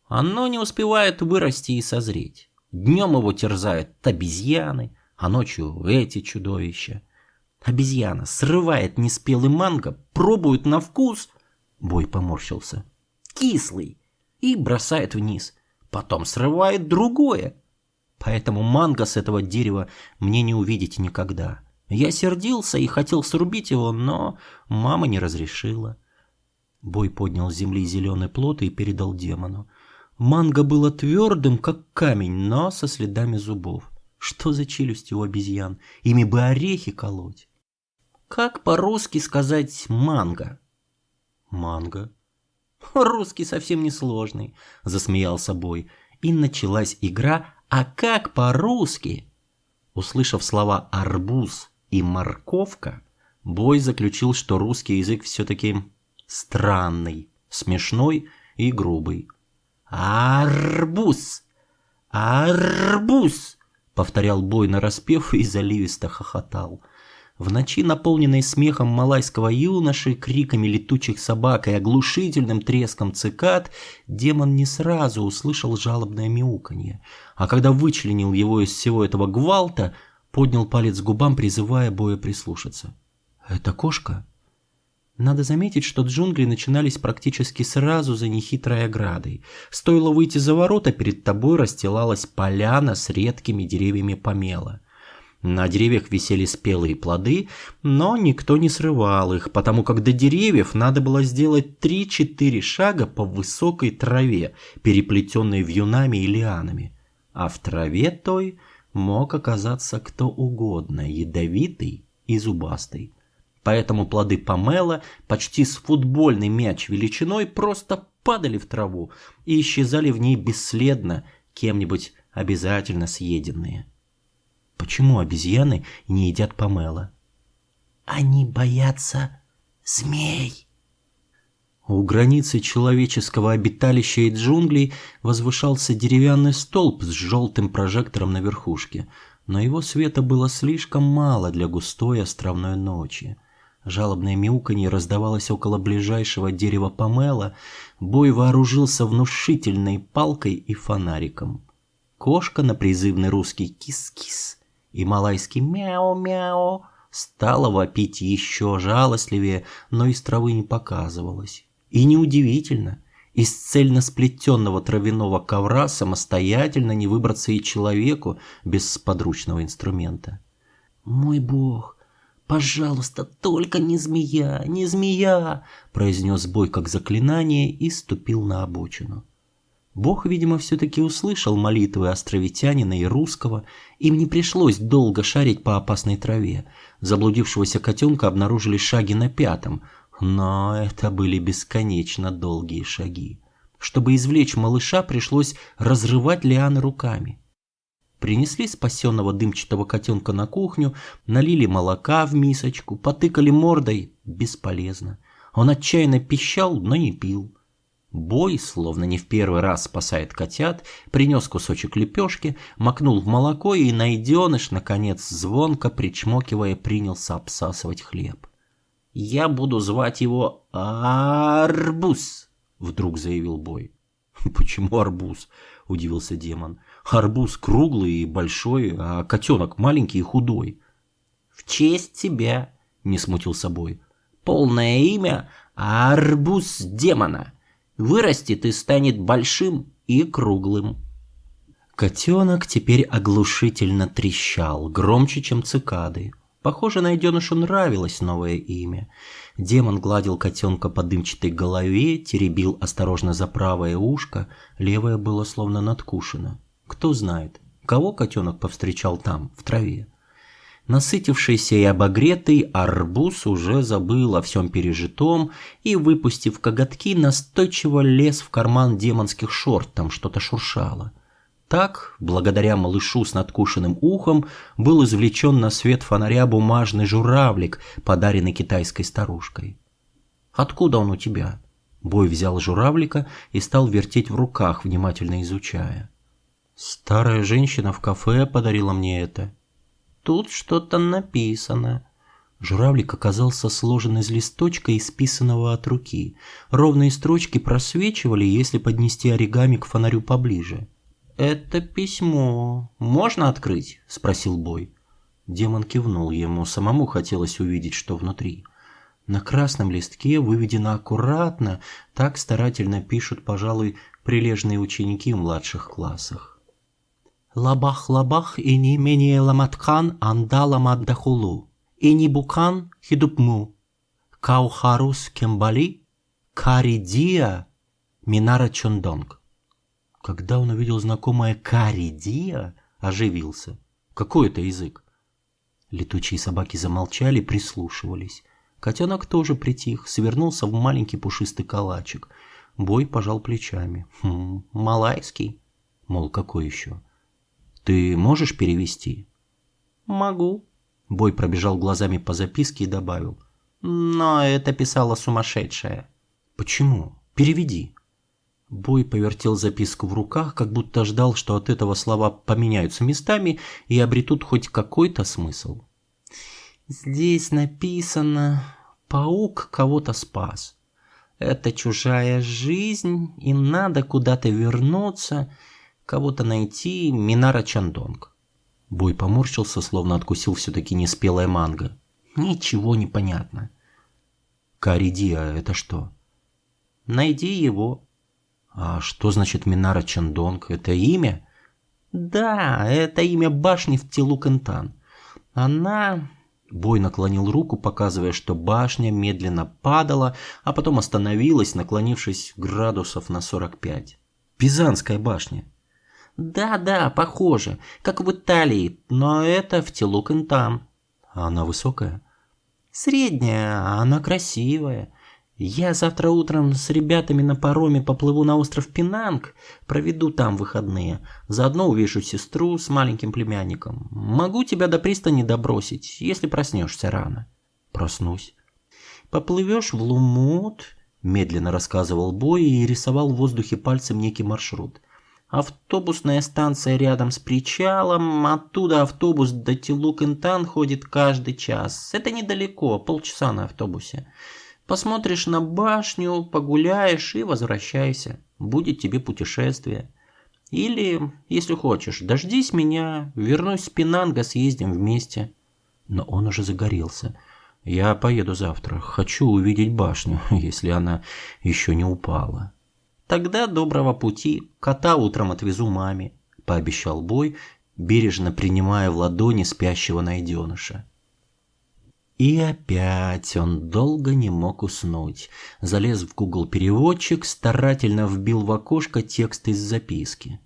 Оно не успевает вырасти и созреть. Днем его терзают обезьяны, а ночью эти чудовища. Обезьяна срывает неспелый манго, пробует на вкус». Бой поморщился. «Кислый. И бросает вниз. Потом срывает другое. Поэтому манго с этого дерева мне не увидеть никогда. Я сердился и хотел срубить его, но мама не разрешила». Бой поднял с земли зеленый плод и передал демону. Манго было твердым, как камень, но со следами зубов. Что за челюсти у обезьян? Ими бы орехи колоть. Как по-русски сказать «манго»? «Манго». «Русский совсем не сложный», — засмеялся Бой. И началась игра «А как по-русски?». Услышав слова «арбуз» и «морковка», Бой заключил, что русский язык все-таки странный, смешной и грубый. «Арбуз! Арбуз!» — повторял Бой нараспев и заливисто хохотал. В ночи, наполненной смехом малайского юноши, криками летучих собак и оглушительным треском цикад, демон не сразу услышал жалобное мяуканье, а когда вычленил его из всего этого гвалта, поднял палец к губам, призывая Боя прислушаться. «Это кошка?» Надо заметить, что джунгли начинались практически сразу за нехитрой оградой. Стоило выйти за ворота, перед тобой расстилалась поляна с редкими деревьями помела. На деревьях висели спелые плоды, но никто не срывал их, потому как до деревьев надо было сделать 3-4 шага по высокой траве, переплетенной вьюнами и лианами. А в траве той мог оказаться кто угодно, ядовитый и зубастый. Поэтому плоды помела, почти с футбольный мяч величиной, просто падали в траву и исчезали в ней бесследно, кем-нибудь обязательно съеденные. Почему обезьяны не едят помела? «Они боятся змей». У границы человеческого обиталища и джунглей возвышался деревянный столб с желтым прожектором на верхушке, но его света было слишком мало для густой островной ночи. Жалобное мяуканье раздавалось около ближайшего дерева помела. Бой вооружился внушительной палкой и фонариком. Кошка на призывный русский кис-кис и малайский мяу-мяу стала вопить еще жалостливее, но из травы не показывалась. И неудивительно, из цельно сплетенного травяного ковра самостоятельно не выбраться и человеку без подручного инструмента. «Мой бог, пожалуйста, только не змея, не змея!» произнес Бой как заклинание и ступил на обочину. Бог, видимо, все-таки услышал молитвы островитянина и русского. Им не пришлось долго шарить по опасной траве. Заблудившегося котенка обнаружили шаги на 5-м, но это были бесконечно долгие шаги. Чтобы извлечь малыша, пришлось разрывать лианы руками. Принесли спасенного дымчатого котенка на кухню, налили молока в мисочку, потыкали мордой — бесполезно. Он отчаянно пищал, но не пил. Бой, словно не в первый раз спасает котят, принес кусочек лепешки, макнул в молоко, и найденыш, наконец, звонко причмокивая, принялся обсасывать хлеб. «Я буду звать его Арбуз», — вдруг заявил Бой. «Почему арбуз?» — удивился демон. «Арбуз круглый и большой, а котенок маленький и худой». «В честь тебя», — не смутился Бой. «Полное имя Арбуз демона. Вырастет и станет большим и круглым». Котенок теперь оглушительно трещал, громче, чем цикады. Похоже, найденышу нравилось новое имя. Демон гладил котенка по дымчатой голове, теребил осторожно за правое ушко, левое было словно надкушено. Кто знает, кого котенок повстречал там, в траве. Насытившийся и обогретый арбуз уже забыл о всем пережитом и, выпустив коготки, настойчиво лез в карман демонских шорт, там что-то шуршало. Так, благодаря малышу с надкушенным ухом, был извлечен на свет фонаря бумажный журавлик, подаренный китайской старушкой. «Откуда он у тебя?» Бой взял журавлика и стал вертеть в руках, внимательно изучая. «Старая женщина в кафе подарила мне это». «Тут что-то написано». Журавлик оказался сложен из листочка, исписанного от руки. Ровные строчки просвечивали, если поднести оригами к фонарю поближе. «Это письмо. Можно открыть?» — спросил Бой. Демон кивнул, ему самому хотелось увидеть, что внутри. На красном листке выведено аккуратно, так старательно пишут, пожалуй, прилежные ученики в младших классах. «Лабах-лабах и не менее ламаткан анда ламаддахулу, и не букан хидупму, каухарус кембали, каридия минара чондонг». Когда он увидел знакомое «каридия», оживился. Какой это язык? Летучие собаки замолчали, прислушивались. Котенок тоже притих, свернулся в маленький пушистый калачик. Бой пожал плечами. «Малайский». Мол, какой еще? «Ты можешь перевести?» «Могу». Бой пробежал глазами по записке и добавил. «Но это писала сумасшедшая». «Почему? Переведи». Бой повертел записку в руках, как будто ждал, что от этого слова поменяются местами и обретут хоть какой-то смысл. «Здесь написано: паук кого-то спас. Это чужая жизнь, им надо куда-то вернуться, кого-то найти, Минара Чондонг». Бой поморщился, словно откусил все-таки неспелая манго. «Ничего не понятно». «Каридия — это что?» «Найди его». «А что значит Минара Чондонг? Это имя?» «Да, это имя башни в Тилукентан. Она...» Бой наклонил руку, показывая, что башня медленно падала, а потом остановилась, наклонившись градусов на 45. «Пизанская башня». «Да, похоже, как в Италии, но это в Тилукентан». «А она высокая?» «Средняя, а она красивая. Я завтра утром с ребятами на пароме поплыву на остров Пинанг, проведу там выходные. Заодно увижу сестру с маленьким племянником. Могу тебя до пристани добросить, если проснешься рано». «Проснусь». «Поплывешь в Лумут, медленно рассказывал Бой и рисовал в воздухе пальцем некий маршрут. Автобусная станция рядом с причалом, оттуда автобус до Тилук-Интан ходит каждый час. Это недалеко, полчаса на автобусе. Посмотришь на башню, погуляешь и возвращайся. Будет тебе путешествие. Или, если хочешь, дождись меня, вернусь с Пенанга, съездим вместе. Но он уже загорелся. Я поеду завтра. Хочу увидеть башню, если она еще не упала. Тогда доброго пути. Кота утром отвезу маме, пообещал Бой, бережно принимая в ладони спящего найденыша. И опять он долго не мог уснуть. Залез в Google переводчик, старательно вбил в окошко текст из записки.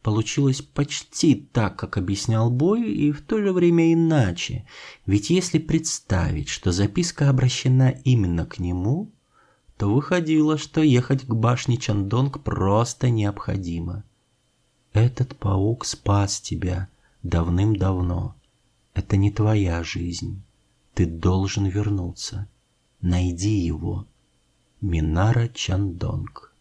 Получилось почти так, как объяснял Бой, и в то же время иначе. Ведь если представить, что записка обращена именно к нему, то выходило, что ехать к башне Чандонг просто необходимо. Этот паук спас тебя давным-давно. Это не твоя жизнь. Ты должен вернуться. Найди его. Минара Чандонг.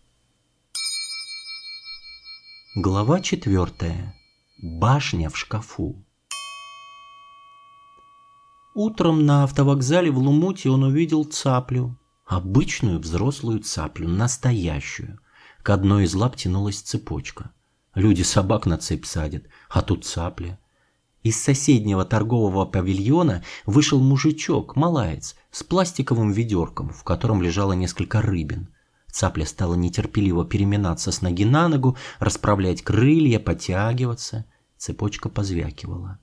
Глава 4. Башня в шкафу. Утром на автовокзале в Лумуте он увидел цаплю. Обычную взрослую цаплю, настоящую. К одной из лап тянулась цепочка. Люди собак на цепь садят, а тут цапля. Из соседнего торгового павильона вышел мужичок, малаец, с пластиковым ведерком, в котором лежало несколько рыбин. Цапля стала нетерпеливо переминаться с ноги на ногу, расправлять крылья, потягиваться. Цепочка позвякивала.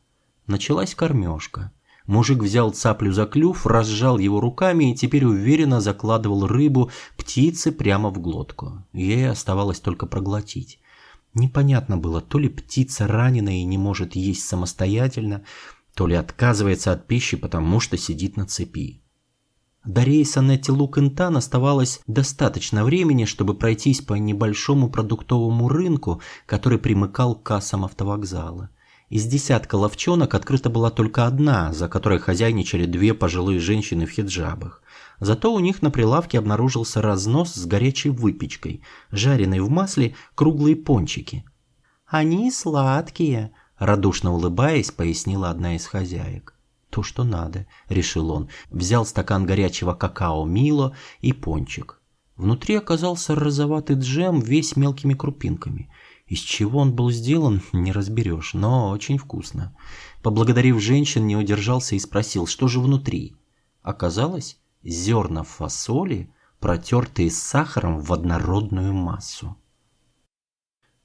Началась кормежка. Мужик взял цаплю за клюв, разжал его руками и теперь уверенно закладывал рыбу птице прямо в глотку. Ей оставалось только проглотить. Непонятно было, то ли птица ранена и не может есть самостоятельно, то ли отказывается от пищи, потому что сидит на цепи. До рейса на Тилук-Интан оставалось достаточно времени, чтобы пройтись по небольшому продуктовому рынку, который примыкал к кассам автовокзала. Из десятка лавчонок открыта была только одна, за которой хозяйничали две пожилые женщины в хиджабах. Зато у них на прилавке обнаружился разнос с горячей выпечкой, жареной в масле круглые пончики. «Они сладкие», – радушно улыбаясь, пояснила одна из хозяек. «То, что надо», – решил он, взял стакан горячего какао Мило и пончик. Внутри оказался розоватый джем, весь мелкими крупинками. Из чего он был сделан, не разберешь, но очень вкусно. Поблагодарив женщин, не удержался и спросил, что же внутри. Оказалось, зерна фасоли, протертые с сахаром в однородную массу.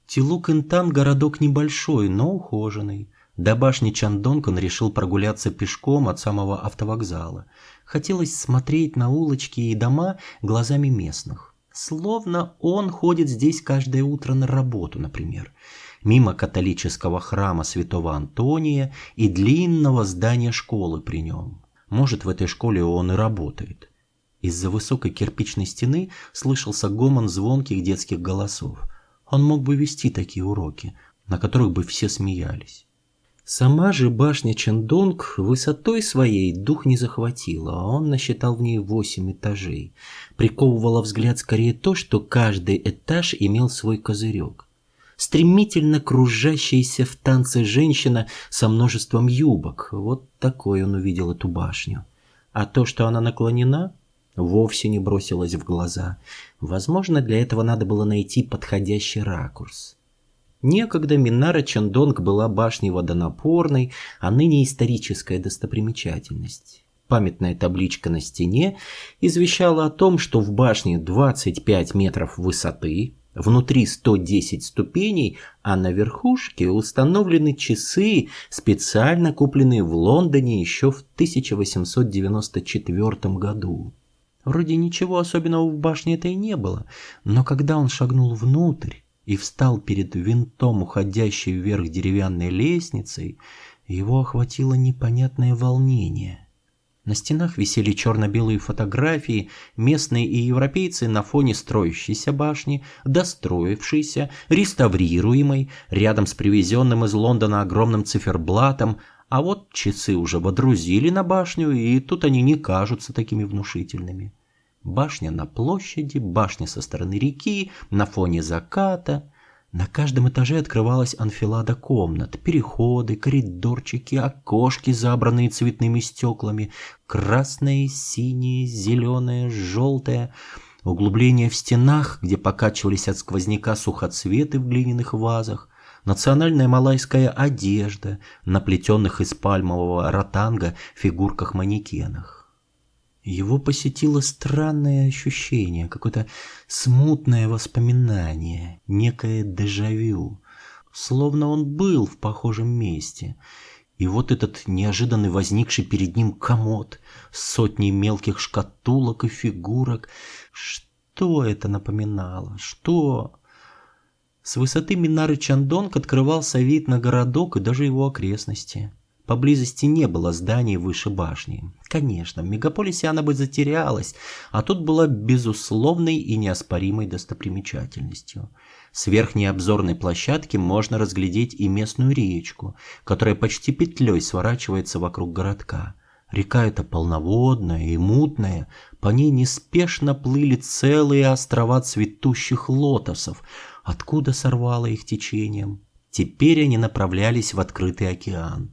Тилук-Интан городок небольшой, но ухоженный. До башни Чандонг он решил прогуляться пешком от самого автовокзала. Хотелось смотреть на улочки и дома глазами местных. Словно он ходит здесь каждое утро на работу, например. Мимо католического храма святого Антония и длинного здания школы при нем. Может, в этой школе он и работает. Из-за высокой кирпичной стены слышался гомон звонких детских голосов. Он мог бы вести такие уроки, на которых бы все смеялись. Сама же башня Чандонг высотой своей дух не захватила, а он насчитал в ней 8 этажей. Приковывало взгляд скорее то, что каждый этаж имел свой козырек. Стремительно кружащаяся в танце женщина со множеством юбок. Вот такой он увидел эту башню. А то, что она наклонена, вовсе не бросилось в глаза. Возможно, для этого надо было найти подходящий ракурс. Некогда Минара Чандонг была башней водонапорной, а ныне историческая достопримечательность. Памятная табличка на стене извещала о том, что в башне 25 метров высоты, внутри 110 ступеней, а на верхушке установлены часы, специально купленные в Лондоне еще в 1894 году. Вроде ничего особенного в башне этой не было, но когда он шагнул внутрь и встал перед винтом, уходящей вверх деревянной лестницей, его охватило непонятное волнение. На стенах висели черно-белые фотографии, местные и европейцы на фоне строящейся башни, достроившейся, реставрируемой, рядом с привезенным из Лондона огромным циферблатом, а вот часы уже водрузили на башню, и тут они не кажутся такими внушительными. Башня на площади, башня со стороны реки, на фоне заката. На каждом этаже открывалась анфилада комнат, переходы, коридорчики, окошки, забранные цветными стеклами, красное, синее, зеленое, желтое, углубления в стенах, где покачивались от сквозняка сухоцветы в глиняных вазах, национальная малайская одежда на плетенных из пальмового ротанга фигурках-манекенах. Его посетило странное ощущение, какое-то смутное воспоминание, некое дежавю, словно он был в похожем месте. И вот этот неожиданно возникший перед ним комод с сотней мелких шкатулок и фигурок. Что это напоминало? Что? С высоты Минары Чандонг открывался вид на городок и даже его окрестности. Поблизости не было зданий выше башни. Конечно, в мегаполисе она бы затерялась, а тут была безусловной и неоспоримой достопримечательностью. С верхней обзорной площадки можно разглядеть и местную речку, которая почти петлей сворачивается вокруг городка. Река эта полноводная и мутная, по ней неспешно плыли целые острова цветущих лотосов. Откуда сорвало их течением? Теперь они направлялись в открытый океан.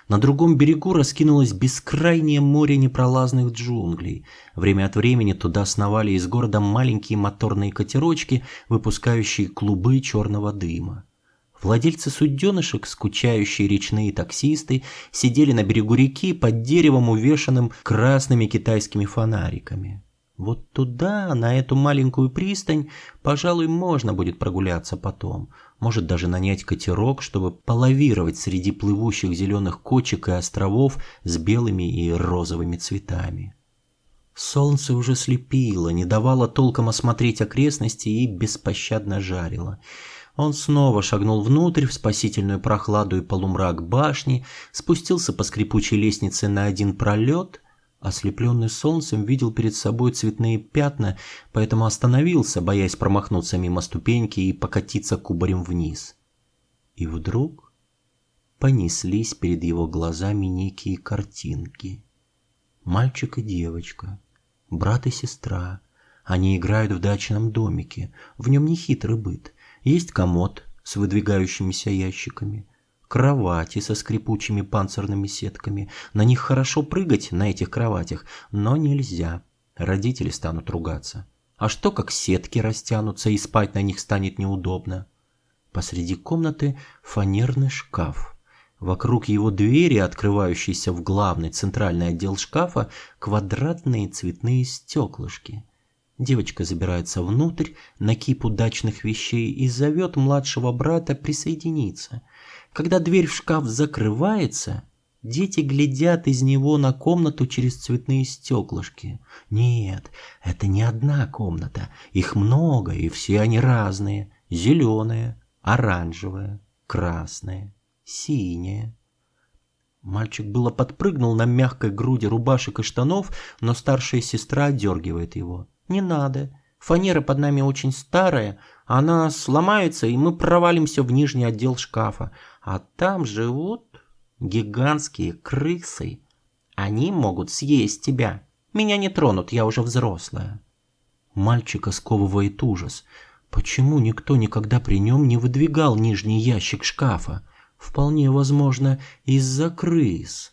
На другом берегу раскинулось бескрайнее море непролазных джунглей. Время от времени туда сновали из города маленькие моторные катерочки, выпускающие клубы черного дыма. Владельцы суденышек, скучающие речные таксисты, сидели на берегу реки под деревом, увешанным красными китайскими фонариками. Вот туда, на эту маленькую пристань, пожалуй, можно будет прогуляться потом. Может даже нанять катерок, чтобы полавировать среди плывущих зеленых кочек и островов с белыми и розовыми цветами. Солнце уже слепило, не давало толком осмотреть окрестности и беспощадно жарило. Он снова шагнул внутрь в спасительную прохладу и полумрак башни, спустился по скрипучей лестнице на один пролет. Ослепленный солнцем, видел перед собой цветные пятна, поэтому остановился, боясь промахнуться мимо ступеньки и покатиться кубарем вниз. И вдруг понеслись перед его глазами некие картинки. Мальчик и девочка, брат и сестра. Они играют в дачном домике. В нем нехитрый быт. Есть комод с выдвигающимися ящиками, кровати со скрипучими панцирными сетками. На них хорошо прыгать, на этих кроватях, но нельзя. Родители станут ругаться. А что, как сетки растянутся и спать на них станет неудобно? Посреди комнаты фанерный шкаф. Вокруг его двери, открывающейся в главный центральный отдел шкафа, квадратные цветные стеклышки. Девочка забирается внутрь на кипу дачных вещей и зовет младшего брата присоединиться. Когда дверь в шкаф закрывается, дети глядят из него на комнату через цветные стеклышки. Нет, это не одна комната, их много, и все они разные. Зеленая, оранжевая, красная, синяя. Мальчик было подпрыгнул на мягкой груди рубашек и штанов, но старшая сестра отдергивает его. «Не надо. Фанера под нами очень старая, она сломается, и мы провалимся в нижний отдел шкафа. А там живут гигантские крысы. Они могут съесть тебя. Меня не тронут, я уже взрослая». Мальчика сковывает ужас. Почему никто никогда при нем не выдвигал нижний ящик шкафа? Вполне возможно, из-за крыс.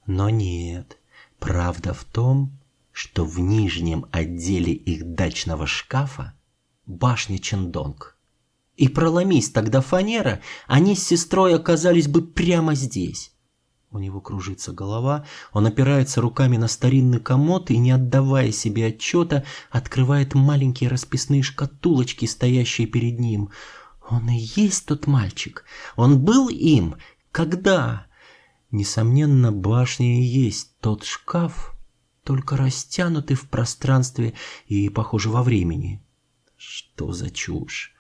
Но нет, правда в том, что в нижнем отделе их дачного шкафа башня Чандонг. И проломись тогда фанера, они с сестрой оказались бы прямо здесь. У него кружится голова, он опирается руками на старинный комод и, не отдавая себе отчета, открывает маленькие расписные шкатулочки, стоящие перед ним. Он и есть тот мальчик. Он был им. Когда? Несомненно, башня и есть тот шкаф, только растянутый в пространстве и, похоже, во времени. Что за чушь?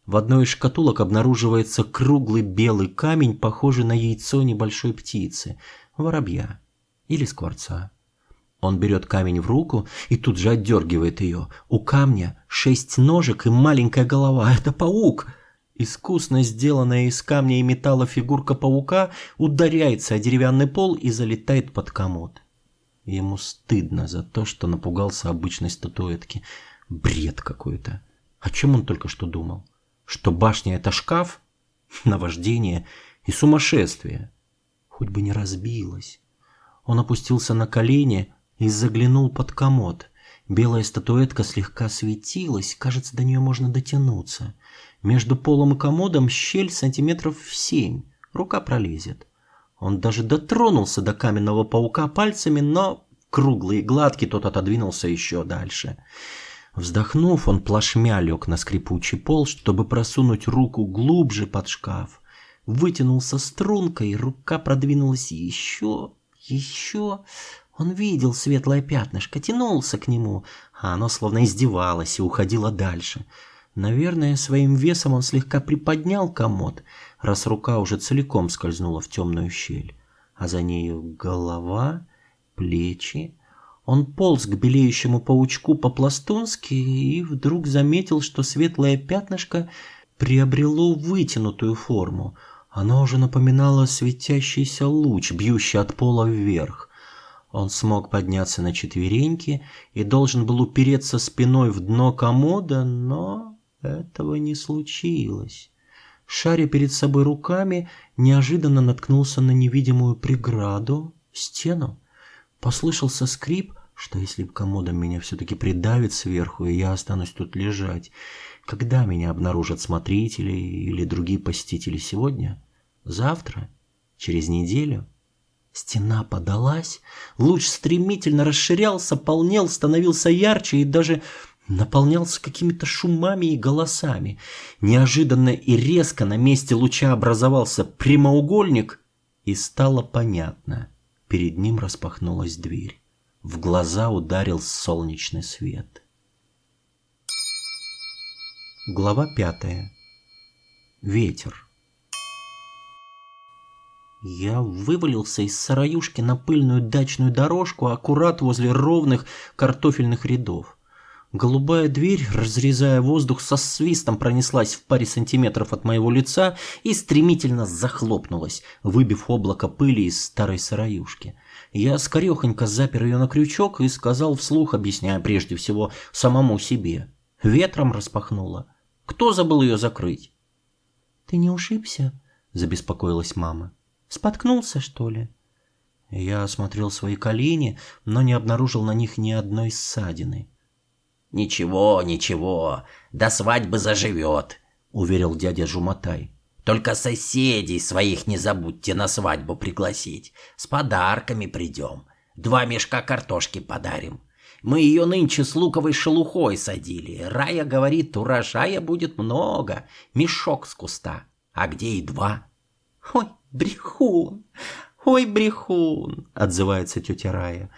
В одной из шкатулок обнаруживается круглый белый камень, похожий на яйцо небольшой птицы, воробья или скворца. Он берет камень в руку и тут же отдергивает ее. У камня 6 ножек и маленькая голова. Это паук! Искусно сделанная из камня и металла фигурка паука ударяется о деревянный пол и залетает под комод. Ему стыдно за то, что напугался обычной статуэтки. Бред какой-то. О чем он только что думал? Что башня — это шкаф? Наваждение и сумасшествие. Хоть бы не разбилась. Он опустился на колени и заглянул под комод. Белая статуэтка слегка светилась, кажется, до нее можно дотянуться. Между полом и комодом щель сантиметров 7. Рука пролезет. Он даже дотронулся до каменного паука пальцами, но круглый и гладкий тот отодвинулся еще дальше. Вздохнув, он плашмя лег на скрипучий пол, чтобы просунуть руку глубже под шкаф. Вытянулся стрункой, рука продвинулась еще. Он видел светлое пятнышко, тянулся к нему, а оно словно издевалось и уходило дальше. Наверное, своим весом он слегка приподнял комод, раз рука уже целиком скользнула в темную щель, а за нею голова, плечи. Он полз к белеющему паучку по-пластунски и вдруг заметил, что светлое пятнышко приобрело вытянутую форму. Оно уже напоминало светящийся луч, бьющий от пола вверх. Он смог подняться на четвереньки и должен был упереться спиной в дно комода, но этого не случилось. Шаря перед собой руками, неожиданно наткнулся на невидимую преграду, стену. Послышался скрип, что если комодом меня все-таки придавит сверху, и я останусь тут лежать, когда меня обнаружат смотрители или другие посетители сегодня? Завтра? Через неделю? Стена подалась, луч стремительно расширялся, полнел, становился ярче и даже наполнялся какими-то шумами и голосами. Неожиданно и резко на месте луча образовался прямоугольник, и стало понятно. Перед ним распахнулась дверь. В глаза ударил солнечный свет. Глава 5. Ветер. Я вывалился из сыроюшки на пыльную дачную дорожку аккурат возле ровных картофельных рядов. Голубая дверь, разрезая воздух, со свистом пронеслась в паре сантиметров от моего лица и стремительно захлопнулась, выбив облако пыли из старой сыроюшки. Я скорехонько запер ее на крючок и сказал вслух, объясняя прежде всего самому себе. Ветром распахнуло. Кто забыл ее закрыть? — Ты не ушибся? — забеспокоилась мама. — Споткнулся, что ли? Я осмотрел свои колени, но не обнаружил на них ни одной ссадины. «Ничего, ничего, до свадьбы заживет», — уверил дядя Жумотай. «Только соседей своих не забудьте на свадьбу пригласить. С подарками придем. 2 мешка картошки подарим. Мы ее нынче с луковой шелухой садили. Рая говорит, урожая будет много. Мешок с куста. А где и 2?» «Ой, брехун! Ой, брехун!» — отзывается тетя Рая.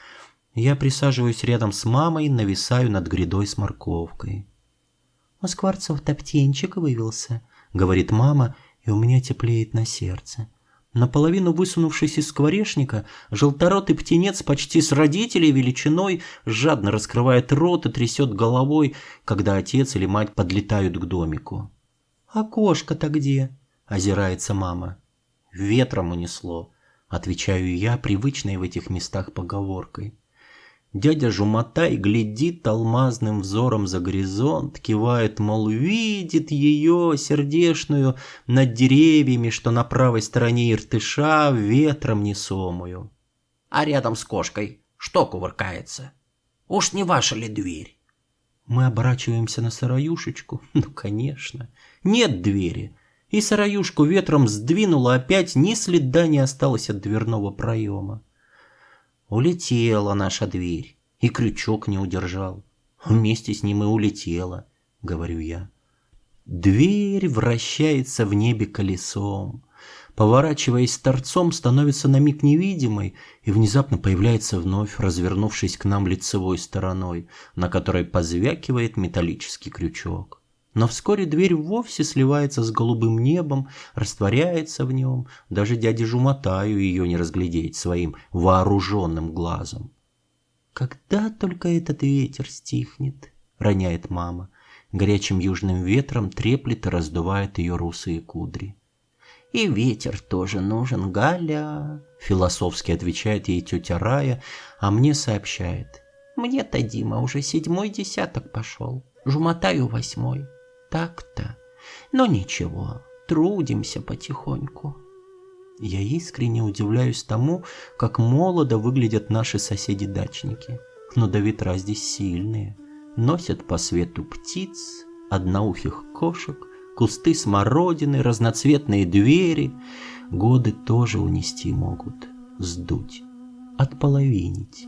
Я присаживаюсь рядом с мамой, нависаю над грядой с морковкой. «У Скворцов-то птенчик вывелся», — говорит мама, и у меня теплеет на сердце. Наполовину высунувшись из скворечника, желторотый птенец почти с родителей величиной жадно раскрывает рот и трясет головой, когда отец или мать подлетают к домику. «А кошка-то где?» — озирается мама. «Ветром унесло», — отвечаю я, привычной в этих местах поговоркой. Дядя Жумотай глядит алмазным взором за горизонт, кивает, мол, видит ее, сердешную, над деревьями, что на правой стороне Иртыша, ветром несомую. «А рядом с кошкой что кувыркается? Уж не ваша ли дверь?» Мы оборачиваемся на сыроюшечку. Ну, конечно, нет двери. И сыроюшку ветром сдвинуло, опять ни следа не осталось от дверного проема. Улетела наша дверь, и крючок не удержал. Вместе с ним и улетела, говорю я. Дверь вращается в небе колесом. Поворачиваясь торцом, становится на миг невидимой и внезапно появляется вновь, развернувшись к нам лицевой стороной, на которой позвякивает металлический крючок. Но вскоре дверь вовсе сливается с голубым небом, растворяется в нем. Даже дяде Жумотаю ее не разглядеть своим вооруженным глазом. «Когда только этот ветер стихнет?» — роняет мама. Горячим южным ветром треплет и раздувает ее русые кудри. И ветер тоже нужен, Галя, философски отвечает ей тетя Рая, а мне сообщает. Мне-то, Дима, уже 7-й десяток пошел, Жумотаю 8-й. Так-то. Но ничего, трудимся потихоньку. Я искренне удивляюсь тому, как молодо выглядят наши соседи-дачники. Но до ветра здесь сильные. Носят по свету птиц, одноухих кошек, кусты смородины, разноцветные двери. Годы тоже унести могут, сдуть, отполовинить.